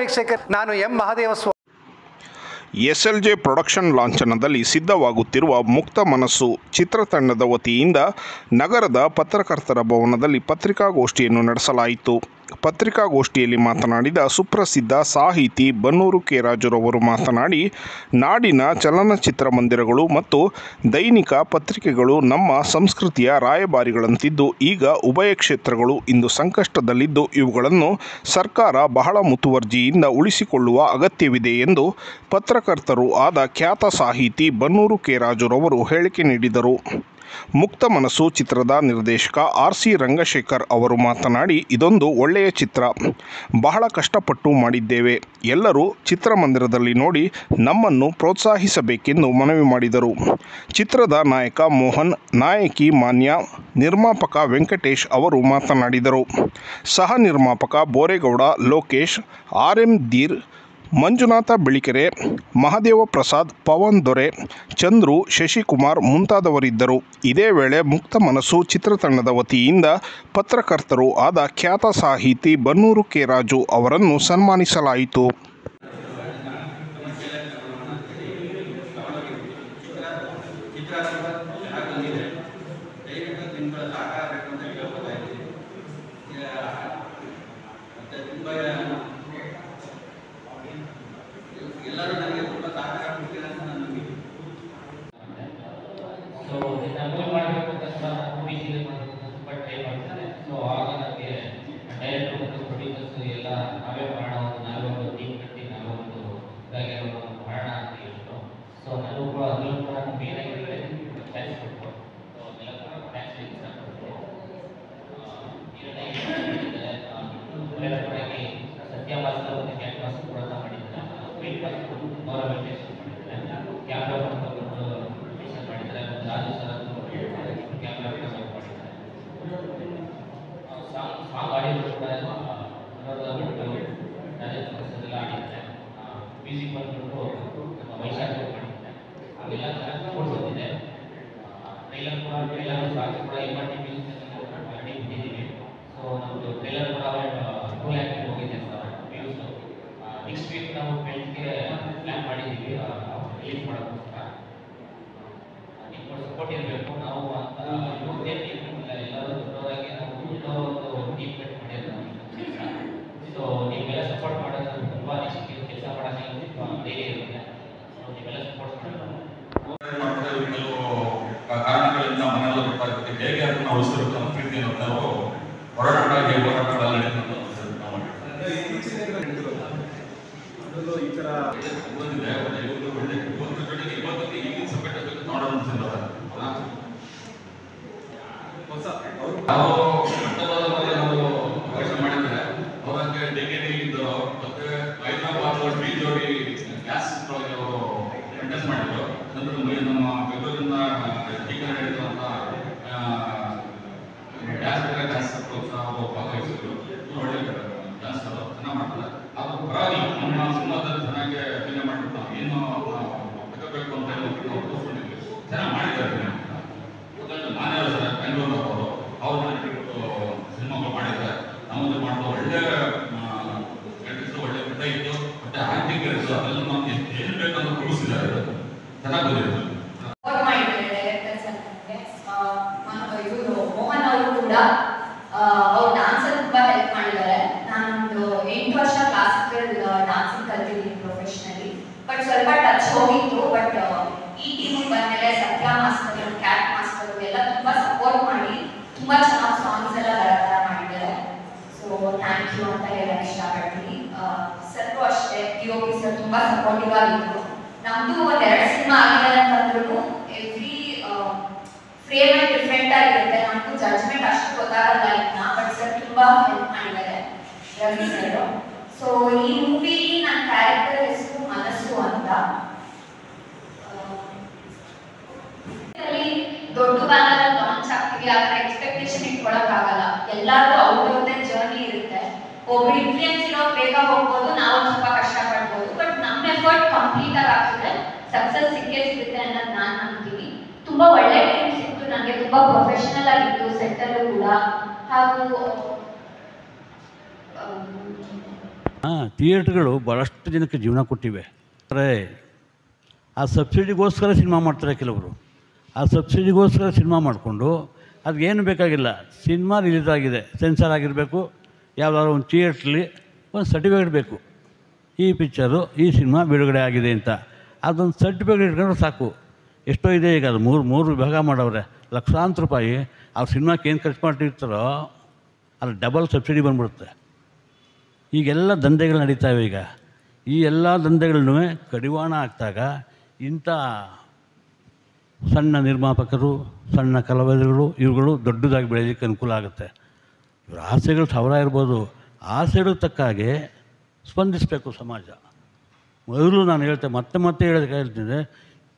ವೀಕ್ಷಕರು, ನಾನು M Mahadevaswamy. SLJ production ಲಾಂಛನದಲ್ಲಿ ಸಿದ್ಧವಾಗುತ್ತಿರುವ ಮುಕ್ತ ಮನಸ್ಸು ಚಿತ್ರತಂಡದ ವತಿಯಿಂದ ನಗರದ ಪತ್ರಕರ್ತರ ಭವನದಲ್ಲಿ ಪತ್ರಿಕಾಗೋಷ್ಠಿಯನ್ನು ನಡೆಸಲಾಯಿತು. ಪತ್ರಿಕಾಗೋಷ್ಠಿಯಲ್ಲಿ ಮಾತನಾಡಿದ ಸುಪ್ರಸಿದ್ಧ ಸಾಹಿತಿ ಬನ್ನೂರು ಕೆ ರಾಜುರವರು ಮಾತನಾಡಿ, ನಾಡಿನ ಚಲನಚಿತ್ರ ಮಂದಿರಗಳು ಮತ್ತು ದೈನಿಕ ಪತ್ರಿಕೆಗಳು ನಮ್ಮ ಸಂಸ್ಕೃತಿಯ ರಾಯಭಾರಿಗಳಂತಿದ್ದು, ಈಗ ಉಭಯ ಕ್ಷೇತ್ರಗಳು ಇಂದು ಸಂಕಷ್ಟದಲ್ಲಿದ್ದು ಇವುಗಳನ್ನು ಸರ್ಕಾರ ಬಹಳ ಮುತುವರ್ಜಿಯಿಂದ ಉಳಿಸಿಕೊಳ್ಳುವ ಅಗತ್ಯವಿದೆ ಎಂದು ಪತ್ರಕರ್ತರು ಆದ ಖ್ಯಾತ ಸಾಹಿತಿ ಬನ್ನೂರು ಕೆ ರಾಜುರವರು ಹೇಳಿಕೆ ನೀಡಿದರು. ಮುಕ್ತ ಮನಸ್ಸು ಚಿತ್ರದ ನಿರ್ದೇಶಕ RC ರಂಗಶೇಖರ್ ಅವರು ಮಾತನಾಡಿ, ಇದೊಂದು ಒಳ್ಳೆಯ ಚಿತ್ರ, ಬಹಳ ಕಷ್ಟಪಟ್ಟು ಮಾಡಿದ್ದೇವೆ, ಎಲ್ಲರೂ ಚಿತ್ರಮಂದಿರದಲ್ಲಿ ನೋಡಿ ನಮ್ಮನ್ನು ಪ್ರೋತ್ಸಾಹಿಸಬೇಕೆಂದು ಮನವಿ ಮಾಡಿದರು. ಚಿತ್ರದ ನಾಯಕ ಮೋಹನ್, ನಾಯಕಿ ಮಾನ್ಯ, ನಿರ್ಮಾಪಕ ವೆಂಕಟೇಶ್ ಅವರು ಮಾತನಾಡಿದರು. ಸಹ ನಿರ್ಮಾಪಕ ಬೋರೇಗೌಡ, ಲೋಕೇಶ್, RM ಧೀರ್, ಮಂಜುನಾಥ ಬಿಳಿಕೆರೆ, ಮಹದೇವ ಪ್ರಸಾದ್, ಪವನ್ ದೊರೆ, ಚಂದ್ರು, ಶಶಿಕುಮಾರ್ ಮುಂತಾದವರಿದ್ದರು. ಇದೇ ವೇಳೆ ಮುಕ್ತ ಮನಸ್ಸು ಚಿತ್ರತಂಡದ ವತಿಯಿಂದ ಪತ್ರಕರ್ತರು ಆದ ಖ್ಯಾತ ಸಾಹಿತಿ ಬನ್ನೂರು ಕೆ ರಾಜು ಅವರನ್ನು ಸನ್ಮಾನಿಸಲಾಯಿತು. ಎಲ್ಲರೂ ನನಗೆ ತುಂಬ ಸಹಕಾರ ಕೊಡ್ತೀರ ಅಂತ ನಾನು ನಂಬಿಕೆ. ಸೊ ನಾನು ಮಾಡಬೇಕು ಅಂತ ಮೂವೀಸಿಗೆ ತುಂಬ ಟ್ರೈ ಮಾಡ್ತಾರೆ. ಸೊ ಆಗ ನನಗೆ ಡೈರೆಕ್ಟರ್ ಮತ್ತು ಪ್ರೊಡ್ಯೂಸರ್ಸ್ ಎಲ್ಲ ನಾವೇ ಮಾಡೋಣ, ನಾವೊಂದು ಟೀಮ್ ಕಟ್ಟಿ ನಾವೊಂದು ಇದಾಗಿ ಮಾಡೋಣ ಅಂತ ಹೇಳಿದ್ರು. ಸೊ ನಾನು ಅದರಲ್ಲೂ ಕೂಡ ಮೇನ್ ಆಗಿದ್ರೆ ಚಾಯ್ಸ್ ಕೊಟ್ಟು ಸೊ ಅದೆಲ್ಲ ಕೂಡ ಟ್ಯಾಕ್ಸ್ ಇಷ್ಟಪಡ್ತೀನಿ. ಒಳ್ಳೆಯ ಪರವಾಗಿ ಸತ್ಯವಾಸ್ತವ ಮತ್ತು ಕ್ಯಾನ್ವಾಸ್ ಕೂಡ ಮಾಡಿದ್ದಾರೆ. ಅವರ ವೆಂಕಟೇಶ್ ಮಾಡಿದ್ದಾರೆ, ಕ್ಯಾಮ್ರಾ ಮೆನ್ಷನ್ ಮಾಡಿದ್ದಾರೆ, ರಾಜು ಸರ್ ಕ್ಯಾಮ್ರಾ ಮೆನ್ಷನ್ ಮಾಡಿದ್ದಾರೆ. ಸಾಂಗ್ ಆಡಿದ್ರು ಕೂಡ ಬಿಟ್ಟು ರಾಜೇಂದ್ರ ಸರ್ ಎಲ್ಲ ಆಡಿದ್ದಾರೆ. ಮ್ಯೂಸಿಕ್ ಬಂದ್ಬಿಟ್ಟು ನಮ್ಮ ವೈಶಾಖ ಮಾಡಿದ್ದಾರೆ. ಅವೆಲ್ಲ ಚೆನ್ನಾಗಿ ಕೊಡ್ತಿದೆ. ಟ್ರೈಲರ್ ಸಾಕು ಕೂಡ MRTV ಮಾಡಿ ಬಿಟ್ಟಿದ್ದೀವಿ. ಸೊ ನಮ್ಮದು ಟ್ರೈಲರ್ ಕೂಡ 2 ಲ್ಯಾಕ್ ಹೋಗಿದೆ ಸರ್ ವ್ಯೂಸ್. ನೆಕ್ಸ್ಟ್ ವೀಕ್ ನಾವು ಬೆಳಗ್ಗೆ ಪ್ಲ್ಯಾನ್ ಮಾಡಿದ್ದೀವಿ ರಿಲೀಸ್ ಮಾಡೋಕ್ಕೋಸ್ಕರ. ನಿಮ್ಮ ಸಪೋರ್ಟ್ ಇರಬೇಕು. ನಾವು ಅಂತ ಯಾವುದೇ ಟೀಮ್ ಇಲ್ಲ, ಎಲ್ಲರೂ ದೊಡ್ಡವರಾಗಿ ನಾವು ಒಂದು ಟೀಮ್ ಕಟ್ ಮಾಡಿರೋದು. ಸೊ ನೀವೆಲ್ಲ ಸಪೋರ್ಟ್ ಮಾಡೋದು ತುಂಬ ನೆಕ್ಸ್ಟ್ ಕೆಲಸ ಮಾಡೋಕ್ಕೆ ತುಂಬ ಧೈರ್ಯ ಇರುತ್ತೆ. ಸೊ ನೀವೆಲ್ಲ ಸಪೋರ್ಟ್ ಮಾಡೋದು ಕೆಲವು ಕಾರಣಗಳಿಂದ ಮನೆಯಲ್ಲ ಗೊತ್ತಾಗುತ್ತೆ. ಹೇಗೆ ಅದನ್ನು ಉಳಿಸಬೇಕು ಅನ್ನೋ ಪ್ರೀತಿಯನ್ನು ನಾವು ಹೋರಾಟಗಳಾಗಿ ಹೋರಾಟಗಳೆಲ್ಲ ನಡೀತದೆ. ಈ ಥರ ಬಂದಿದೆ ಇವತ್ತು ಜೊತೆಗೆ ಇವತ್ತಿಗೆ ಈಗಿನ ಸಬ್ಜೆಕ್ಟ್ ನೋಡೋಣ ಅನ್ಸಿಲ್ಲ ನಾವು ನಾವು ಕೆಲಸ ಮಾಡಿದ್ರೆ ಅವರಂಗೆ ಡೆಲ್ಲಿಯಿಂದ ಮತ್ತೆ ಹೈದರಾಬಾದ್ ಜೋಡಿ ಗ್ಯಾಸ್ ಒಳಗೆ ಅವರು ಕಂಟೆಸ್ಟ್ ಮಾಡಿದ್ರು. ನಂತರ ನಮ್ಮ ಬೆಂಗಳೂರಿನ ಹಿಡಿದಂಥ ಗ್ಯಾಸ್ ಪ್ರೋತ್ಸಾಹ ಭಾಗವಹಿಸಿದ್ರು. ಒಳ್ಳೆ ಡ್ಯಾನ್ಸ್ ಚೆನ್ನಾಗಿ ಮಾಡ್ತಾರೆ. ಅದು ಪರವಾಗಿ ನಮ್ಮ ಸಿನಿಮಾದಲ್ಲಿ ಚೆನ್ನಾಗಿ ಅಭಿನಯ ಮಾಡಿಬಿಟ್ಟು ಏನು ತಗೋಬೇಕು ಅಂತ ತೋರಿಸ್ಕೊಂಡಿದ್ವಿ. ಚೆನ್ನಾಗಿ ಮಾಡಿದ್ದಾರೆ. ಮಾನ್ಯ ಸರ್ ಬೆಂಗಳೂರು ಅವರು ಸಿನಿಮಾಗಳು ಮಾಡಿದ್ದಾರೆ. ನಮ್ಮದು ಮಾಡೋದು ಒಳ್ಳೆ ಒಳ್ಳೆ ಕಥೆ ಇತ್ತು, ಮತ್ತೆ ಆಕ್ಟಿಂಗ್ ಇತ್ತು. ಅದೆಲ್ಲ ನಮ್ಗೆ ಏನು ಬೇಕಂತ ತೋರಿಸಿದ್ದಾರೆ. ಚೆನ್ನಾಗಿ ಬಂದಿದೆ. ಮೋಹನ್ ಅವರು ಕೂಡ ಅವ್ರು ಡ್ಯಾನ್ಸ್ ತುಂಬಾ ಹೆಲ್ಪ್ ಮಾಡಿದ್ದಾರೆ. ನಾನೊಂದು 8 ವರ್ಷ ಕ್ಲಾಸಿಕಲ್ ಡ್ಯಾನ್ಸಿಂಗ್ ಕಲ್ತಿದ್ದೀನಿ ಪ್ರೊಫೆಷನಲಿ. ಬಟ್ ಸ್ವಲ್ಪ ಟಚ್ ಹೋಗಿತ್ತು. ಬಟ್ ಈ ಟೀಮ್ ಬಂದ್ಮೇಲೆ ಸತ್ಯ ಮಾಸ್ಟರ್, ಕ್ಯಾಟ್ ಮಾಸ್ಟರ್ ಎಲ್ಲ ತುಂಬಾ ಸಪೋರ್ಟ್ ಮಾಡಿ ತುಂಬಾ ಚೆನ್ನಾಗಿ ಸಾಂಗ್ಸ್ ಎಲ್ಲ ಬರತರ ಮಾಡಿದ್ದಾರೆ. ಸೊ ಥ್ಯಾಂಕ್ ಯು ಅಂತ ಹೇಳಕ್ ಇಷ್ಟಪಡ್ತೀನಿ. ಸರ್ಗೂ ಅಷ್ಟೇ, DOP ಸರ್ ತುಂಬಾ ಸಪೋರ್ಟಿವ್ ಆಗಿದ್ರು. ನಮ್ದು ಒಂದ್ 2 ಸಿನಿಮಾ ಆಗಿದೆ ಅಂತಂದ್ರು ಎವ್ರಿ ಫ್ರೇಮ್ ಡಿಫ್ರೆಂಟ್ ಆಗಿರುತ್ತೆ. ನಮಗೂ ಜಡ್ಜ್ಮೆಂಟ್ ಅಷ್ಟು ಗೊತ್ತಾಗಲ್ಲ ಇನ್ನ. ಬಟ್ ಸರ್ ತುಂಬಾ ಹೆಲ್ಪ್ ಮಾಡಿದ್ದಾರೆ ರವಿ ಸರ್. ಸೊ ಈ ಮೂವಿಲಿ ನನ್ನ ಕ್ಯಾರೆಕ್ಟರ್ ಹೆಸರು ಮನಸ್ಸು ಅಂತ. ದೊಡ್ಡ ಬ್ಯಾನರ್ ಲಾಂಚ್ ಆಗ್ತೀವಿ, ಅದರ ಎಕ್ಸ್ಪೆಕ್ಟೇಷನ್ ಇಟ್ಕೊಳಕ್ಕಾಗಲ್ಲ. ಎಲ್ಲಾದ್ರೂ ಅವ್ರವ್ರದ್ದೇ ಜರ್ನಿ ಇರುತ್ತೆ. ಒಬ್ರು ಇನ್ಫ್ಲೂಯೆನ್ಸ್ ಇರೋರು ಬೇಗ ಹೋಗ್ಬೋದು, ನಾವು ಸ್ವಲ್ಪ ಕಷ್ಟ ಪಡ್ಬೋದು. ಬಟ್ ನಮ್ಮ ಎಫರ್ಟ್ ಕಂಪ್ಲೀಟ್ ಆಗಿ ಆಗ್ತದೆ, ಸಕ್ಸಸ್ ಸಿಕ್ಕೇ ಸಿಗುತ್ತೆ ಅನ್ನೋದು ನಾನು ನಂಬ್ತೀನಿ. ತುಂಬಾ ಒಳ್ಳೆ ಟೀಮ್ ಸಿಕ್ತು ನನಗೆ, ತುಂಬಾ ಪ್ರೊಫೆಷನಲ್ ಆಗಿತ್ತು ಸೆಟ್ ಅಲ್ಲೂ ಕೂಡ. ಹಾಗೂ ಥಿಯೇಟ್ರ್ಗಳು ಭಾಳಷ್ಟು ಜನಕ್ಕೆ ಜೀವನ ಕೊಟ್ಟಿವೆ. ಅಂದರೆ ಆ ಸಬ್ಸಿಡಿಗೋಸ್ಕರ ಸಿನಿಮಾ ಮಾಡ್ತಾರೆ ಕೆಲವರು. ಆ ಸಬ್ಸಿಡಿಗೋಸ್ಕರ ಸಿನಿಮಾ ಮಾಡಿಕೊಂಡು ಅದಕ್ಕೇನು ಬೇಕಾಗಿಲ್ಲ, ಸಿನಿಮಾ ರಿಲೀಸ್ ಆಗಿದೆ, ಸೆನ್ಸಾರ್ ಆಗಿರಬೇಕು, ಯಾವುದಾದ್ರು ಒಂದು ಥಿಯೇಟ್ರಲ್ಲಿ ಒಂದು ಸರ್ಟಿಫಿಕೇಟ್ ಬೇಕು, ಈ ಪಿಕ್ಚರು ಈ ಸಿನಿಮಾ ಬಿಡುಗಡೆ ಆಗಿದೆ ಅಂತ. ಅದೊಂದು ಸರ್ಟಿಫಿಕೇಟ್ ಇಟ್ಕೊಂಡ್ರೆ ಸಾಕು. ಎಷ್ಟೋ ಇದೆ ಈಗ, ಅದು ಮೂರು ವಿಭಾಗ ಮಾಡವ್ರೆ, ಲಕ್ಷಾಂತರ ರೂಪಾಯಿ ಅವ್ರ ಸಿನಿಮಾಕ್ಕೆ ಏನು ಖರ್ಚು ಮಾಡಿರ್ತಾರೋ ಅದು ಡಬಲ್ ಸಬ್ಸಿಡಿ ಬಂದ್ಬಿಡುತ್ತೆ. ಈಗೆಲ್ಲ ದಂಧೆಗಳು ನಡೀತಾವೆ. ಈಗ ಈ ಎಲ್ಲ ದಂಧೆಗಳನ್ನೂ ಕಡಿವಾಣ ಆಗ್ತಾಗ ಇಂಥ ಸಣ್ಣ ನಿರ್ಮಾಪಕರು, ಸಣ್ಣ ಕಲಾವಿದರುಗಳು ಇವುಗಳು ದೊಡ್ಡದಾಗಿ ಬೆಳೆಯೋದಕ್ಕೆ ಅನುಕೂಲ ಆಗುತ್ತೆ. ಇವ್ರ ಆಸೆಗಳು ಸಾವಿರ ಇರ್ಬೋದು, ಆಸೆಗಳು ತಕ್ಕ ಹಾಗೆ ಸ್ಪಂದಿಸಬೇಕು ಸಮಾಜ. ಮೊದಲು ನಾನು ಮತ್ತೆ ಹೇಳ್ತೀನಿ,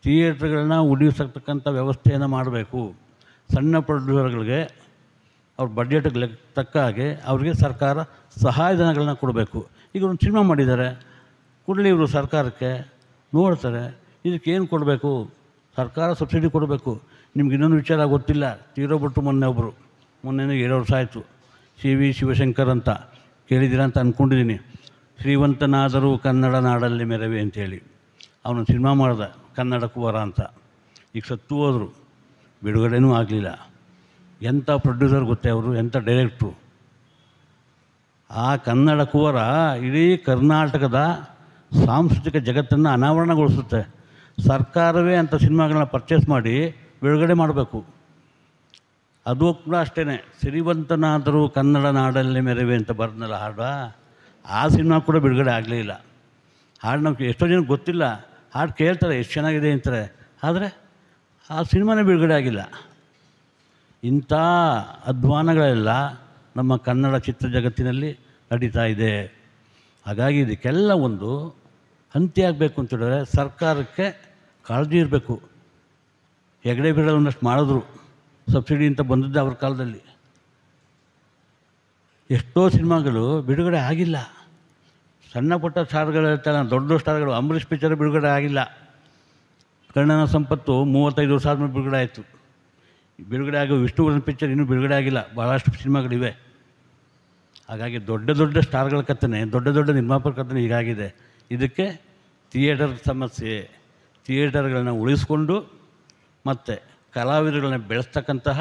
ಥಿಯೇಟ್ರ್ಗಳನ್ನ ಉಳಿಸತಕ್ಕಂಥ ವ್ಯವಸ್ಥೆಯನ್ನು ಮಾಡಬೇಕು. ಸಣ್ಣ ಪ್ರೊಡ್ಯೂಸರ್ಗಳಿಗೆ ಅವ್ರ ಬಡ್ಜೆಟ್ಗೆ ತಕ್ಕ ಹಾಗೆ ಅವ್ರಿಗೆ ಸರ್ಕಾರ ಸಹಾಯಧನಗಳನ್ನ ಕೊಡಬೇಕು. ಈಗ ಒಂದು ಸಿನಿಮಾ ಮಾಡಿದ್ದಾರೆ, ಕೂಡಲೇ ಇವರು ಸರ್ಕಾರಕ್ಕೆ ನೋಡ್ತಾರೆ, ಇದಕ್ಕೇನು ಕೊಡಬೇಕು, ಸರ್ಕಾರ ಸಬ್ಸಿಡಿ ಕೊಡಬೇಕು. ನಿಮ್ಗೆ ಇನ್ನೊಂದು ವಿಚಾರ ಗೊತ್ತಿಲ್ಲ, ತೀರೋಗ್ಬಿಟ್ರು ಮೊನ್ನೆ 7 ವರ್ಷ ಆಯಿತು, CV ಶಿವಶಂಕರ್ ಅಂತ, ಕೇಳಿದ್ದೀರಾ ಅಂತ ಅಂದ್ಕೊಂಡಿದ್ದೀನಿ. ಶ್ರೀವಂತನಾದರೂ ಕನ್ನಡ ನಾಡಲ್ಲಿ ಮೆರವೆ ಅಂತೇಳಿ ಅವನು ಸಿನಿಮಾ ಮಾಡ್ದ, ಕನ್ನಡ ಕುವರ ಅಂತ. ಈಗ ಸತ್ತು ಹೋದರು, ಬಿಡುಗಡೆನೂ ಆಗಲಿಲ್ಲ. ಎಂಥ ಪ್ರೊಡ್ಯೂಸರ್ ಗೊತ್ತೇ ಅವರು, ಎಂಥ ಡೈರೆಕ್ಟ್ರು. ಆ ಕನ್ನಡ ಕುವರ ಇಡೀ ಕರ್ನಾಟಕದ ಸಾಂಸ್ಕೃತಿಕ ಜಗತ್ತನ್ನು ಅನಾವರಣಗೊಳಿಸುತ್ತೆ. ಸರ್ಕಾರವೇ ಅಂಥ ಸಿನಿಮಾಗಳನ್ನ ಪರ್ಚೇಸ್ ಮಾಡಿ ಬಿಡುಗಡೆ ಮಾಡಬೇಕು. ಅದು ಕೂಡ ಅಷ್ಟೇ. ಸಿರಿವಂತನಾದರೂ ಕನ್ನಡ ನಾಡಲ್ಲಿ ಮೆರವೆ ಅಂತ ಬರ್ದನಲ್ಲ ಹಾಡು, ಆ ಸಿನಿಮಾ ಕೂಡ ಬಿಡುಗಡೆ ಆಗಲೇ ಇಲ್ಲ. ಹಾಡು ನಮ್ಗೆ ಎಷ್ಟೋ ಜನಕ್ಕೆ ಗೊತ್ತಿಲ್ಲ, ಹಾಡು ಕೇಳ್ತಾರೆ ಎಷ್ಟು ಚೆನ್ನಾಗಿದೆ ಅಂತಾರೆ, ಆದರೆ ಆ ಸಿನಿಮಾನೇ ಬಿಡುಗಡೆ ಆಗಿಲ್ಲ. ಇಂಥ ಅಧ್ವಾನಗಳೆಲ್ಲ ನಮ್ಮ ಕನ್ನಡ ಚಿತ್ರ ಜಗತ್ತಿನಲ್ಲಿ ನಡೀತಾ ಇದೆ. ಹಾಗಾಗಿ ಇದಕ್ಕೆಲ್ಲ ಒಂದು ಅಂತ್ಯ ಆಗಬೇಕು ಅಂತ ಹೇಳಿದ್ರೆ ಸರ್ಕಾರಕ್ಕೆ ಕಾಳಜಿ ಇರಬೇಕು. ಹೆಗಡೆ ಬಿಡಲು ಒಂದಷ್ಟು ಮಾಡಿದ್ರು, ಸಬ್ಸಿಡಿ ಅಂತ ಬಂದದ್ದೇ ಅವ್ರ ಕಾಲದಲ್ಲಿ. ಎಷ್ಟೋ ಸಿನಿಮಾಗಳು ಬಿಡುಗಡೆ ಆಗಿಲ್ಲ. ಸಣ್ಣ ಪುಟ್ಟ ಸ್ಟಾರ್ಗಳು ಹೇಳ್ತಾರೆ, ದೊಡ್ಡ ಸ್ಟಾರ್ಗಳು. ಅಂಬರೀಷ್ ಪಿಕ್ಚರ್ ಬಿಡುಗಡೆ ಆಗಿಲ್ಲ. ಕರ್ಣನ ಸಂಪತ್ತು 35 ವರ್ಷ ಆದಮೇಲೆ ಬಿಡುಗಡೆ ಆಯಿತು. ಬಿಡುಗಡೆ ಆಗೋ ವಿಷ್ಣುವರ್ಧನ್ ಪಿಕ್ಚರ್ ಇನ್ನೂ ಬಿಡುಗಡೆ ಆಗಿಲ್ಲ. ಭಾಳಷ್ಟು ಸಿನಿಮಾಗಳಿವೆ. ಹಾಗಾಗಿ ದೊಡ್ಡ ಸ್ಟಾರ್ಗಳ ಕಥನೆ, ದೊಡ್ಡ ನಿರ್ಮಾಪಕರ ಕಥನೆ ಹೀಗಾಗಿದೆ. ಇದಕ್ಕೆ ಥಿಯೇಟರ್ ಸಮಸ್ಯೆ. ಥಿಯೇಟರ್ಗಳನ್ನ ಉಳಿಸ್ಕೊಂಡು ಮತ್ತು ಕಲಾವಿದರುಗಳನ್ನ ಬೆಳೆಸ್ತಕ್ಕಂತಹ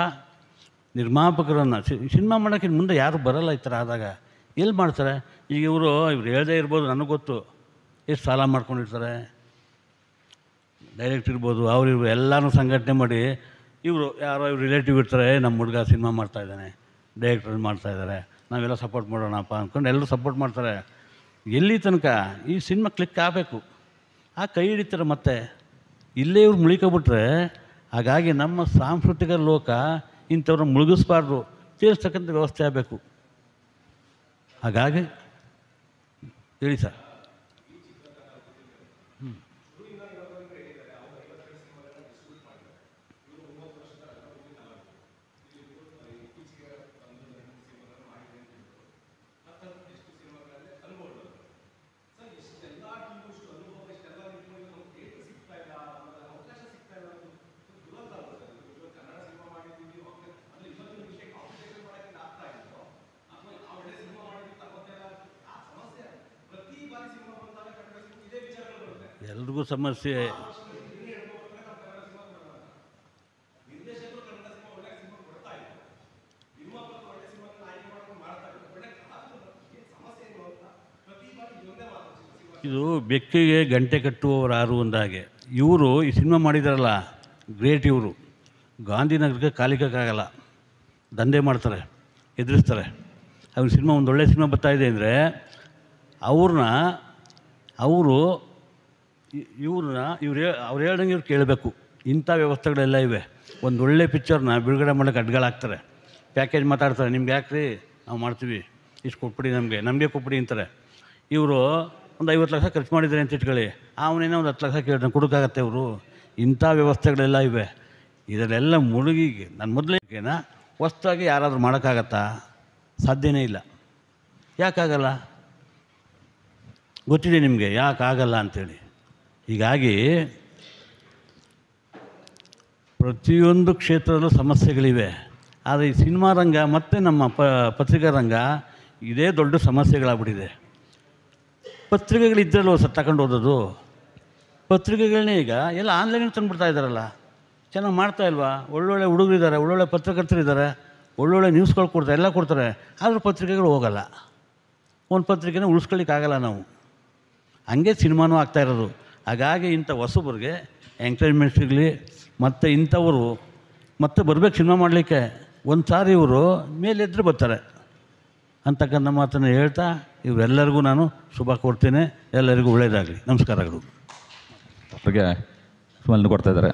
ನಿರ್ಮಾಪಕರನ್ನು ಸಿನಿಮಾ ಮಾಡೋಕ್ಕೆ ಮುಂದೆ ಯಾರು ಬರೋಲ್ಲ. ಈ ಥರ ಆದಾಗ ಎಲ್ಲಿ ಮಾಡ್ತಾರೆ? ಈಗ ಇವರು ಹೇಳ್ದೇ ಇರ್ಬೋದು, ನನಗೆ ಗೊತ್ತು, ಎಷ್ಟು ಸಾಲ ಮಾಡ್ಕೊಂಡಿರ್ತಾರೆ. ಡೈರೆಕ್ಟ್ ಇರ್ಬೋದು, ಅವ್ರು ಎಲ್ಲನೂ ಸಂಘಟನೆ ಮಾಡಿ ಇವರು ಯಾರೋ ರಿಲೇಟಿವ್ ಇರ್ತಾರೆ, ನಮ್ಮ ಹುಡುಗ ಸಿನಿಮಾ ಮಾಡ್ತಾಯಿದ್ದಾನೆ, ಡೈರೆಕ್ಟರ್ ಮಾಡ್ತಾಯಿದ್ದಾರೆ, ನಾವೆಲ್ಲ ಸಪೋರ್ಟ್ ಮಾಡೋಣಪ್ಪ ಅಂದ್ಕೊಂಡು ಎಲ್ಲರೂ ಸಪೋರ್ಟ್ ಮಾಡ್ತಾರೆ. ಎಲ್ಲಿ ತನಕ ಈ ಸಿನಿಮಾ ಕ್ಲಿಕ್ ಆಗಬೇಕು, ಆ ಕೈ ಹಿಡಿತಾರೆ. ಮತ್ತೆ ಇಲ್ಲೇ ಇವ್ರು ಮುಳಿಕೊಬಿಟ್ರೆ, ಹಾಗಾಗಿ ನಮ್ಮ ಸಾಂಸ್ಕೃತಿಕ ಲೋಕ ಇಂಥವ್ರನ್ನ ಮುಳುಗಿಸ್ಬಾರ್ದು, ತೀರಿಸ್ತಕ್ಕಂಥ ವ್ಯವಸ್ಥೆ ಆಗಬೇಕು. ಹಾಗಾಗಿ ಹೇಳಿ ಸರ್. ಎಲ್ರಿಗೂ ಸಮಸ್ಯೆ. ಇದು ಬೆಕ್ಕಿಗೆ ಗಂಟೆ ಕಟ್ಟುವವರು ಯಾರು ಅಂದಾಗೆ ಇವರು ಈ ಸಿನಿಮಾ ಮಾಡಿದಾರಲ್ಲ, ಗ್ರೇಟ್. ಇವರು ಗಾಂಧಿನಗರಕ್ಕೆ ಕಾಲಿಕ್ಕಾಗಲ್ಲ, ದಂಧೆ ಮಾಡ್ತಾರೆ, ಎದುರಿಸ್ತಾರೆ. ಅವ್ರ ಸಿನಿಮಾ ಒಂದು ಒಳ್ಳೆ ಸಿನಿಮಾ ಬರ್ತಾಯಿದೆ ಅಂದರೆ ಅವ್ರು ಹೇಳ್ದಂಗೆ ಇವ್ರು ಕೇಳಬೇಕು. ಇಂಥ ವ್ಯವಸ್ಥೆಗಳೆಲ್ಲ ಇವೆ. ಒಂದು ಒಳ್ಳೆ ಪಿಕ್ಚರ್ನ ಬಿಡುಗಡೆ ಮಾಡೋಕ್ಕೆ ಅಡ್ಗಳಾಗ್ತಾರೆ, ಪ್ಯಾಕೇಜ್ ಮಾತಾಡ್ತಾರೆ. ನಿಮ್ಗೆ ಯಾಕೆ ರೀ, ನಾವು ಮಾಡ್ತೀವಿ, ಇಷ್ಟು ಕೊಟ್ಬಿಡಿ, ನಮಗೆ ಕೊಟ್ಬಿಡಿ ಅಂತಾರೆ. ಇವರು ಒಂದು 50 ಲಕ್ಷ ಖರ್ಚು ಮಾಡಿದ್ದಾರೆ ಅಂತ ಇಟ್ಕೊಳ್ಳಿ, ಅವನೇನೋ ಒಂದು 10 ಲಕ್ಷ ಕೇಳ್ತಾನೆ, ಕೊಡೋಕ್ಕಾಗತ್ತೆ ಅವರು? ಇಂಥ ವ್ಯವಸ್ಥೆಗಳೆಲ್ಲ ಇವೆ. ಇದರಲ್ಲೆಲ್ಲ ಮುಳುಗಿ ನಾನು ಮೊದಲೇನ ಹೊಸ್ದಾಗಿ ಯಾರಾದರೂ ಮಾಡೋಕ್ಕಾಗತ್ತಾ? ಸಾಧ್ಯನೇ ಇಲ್ಲ. ಯಾಕಾಗಲ್ಲ ಗೊತ್ತಿದೆ ನಿಮಗೆ, ಯಾಕಾಗಲ್ಲ ಅಂಥೇಳಿ. ಹೀಗಾಗಿ ಪ್ರತಿಯೊಂದು ಕ್ಷೇತ್ರದಲ್ಲೂ ಸಮಸ್ಯೆಗಳಿವೆ. ಆದರೆ ಈ ಸಿನಿಮಾ ರಂಗ ಮತ್ತು ನಮ್ಮ ಪತ್ರಿಕಾ ರಂಗ ಇದೇ ದೊಡ್ಡ ಸಮಸ್ಯೆಗಳಾಗ್ಬಿಟ್ಟಿದೆ. ಪತ್ರಿಕೆಗಳಿದ್ದರಲ್ವ ಸರ್ ತಗೊಂಡು ಓದೋದು. ಪತ್ರಿಕೆಗಳನ್ನೇ ಈಗ ಎಲ್ಲ ಆನ್ಲೈನಿಗೆ ತಂದುಬಿಡ್ತಾ ಇದ್ದಾರಲ್ಲ, ಚೆನ್ನಾಗಿ ಮಾಡ್ತಾ ಇಲ್ವಾ? ಒಳ್ಳೊಳ್ಳೆ ಹುಡುಗರಿದ್ದಾರೆ, ಒಳ್ಳೊಳ್ಳೆ ಪತ್ರಕರ್ತರಿದ್ದಾರೆ, ಒಳ್ಳೊಳ್ಳೆ ನ್ಯೂಸ್ಗಳು ಕೊಡ್ತಾರೆ, ಎಲ್ಲ ಕೊಡ್ತಾರೆ. ಆದರೂ ಪತ್ರಿಕೆಗಳು ಹೋಗಲ್ಲ. ಒಂದು ಪತ್ರಿಕೆನ ಉಳಿಸ್ಕೊಳ್ಳಿಕ್ಕಾಗಲ್ಲ ನಾವು. ಹಂಗೆ ಸಿನಿಮಾನೂ ಆಗ್ತಾಯಿರೋದು. ಹಾಗಾಗಿ ಇಂಥ ಹೊಸಬರಿಗೆ ಎಂಕರೇಜ್ಮೆಂಟ್ ಸಿಗಲಿ, ಮತ್ತು ಇಂಥವರು ಮತ್ತೆ ಬರಬೇಕು ಸಿನಿಮಾ ಮಾಡಲಿಕ್ಕೆ. ಒಂದು ಸಾರಿ ಇವರು ಮೇಲೆದ್ರೆ ಬರ್ತಾರೆ ಅಂತಕ್ಕಂಥ ಮಾತನ್ನು ಹೇಳ್ತಾ ಇವರೆಲ್ಲರಿಗೂ ನಾನು ಶುಭ ಕೊಡ್ತೇನೆ. ಎಲ್ಲರಿಗೂ ಒಳ್ಳೆಯದಾಗಲಿ. ನಮಸ್ಕಾರಗಳು. ಅವ್ರಿಗೆ ಕೊಡ್ತಾ ಇದ್ದಾರೆ.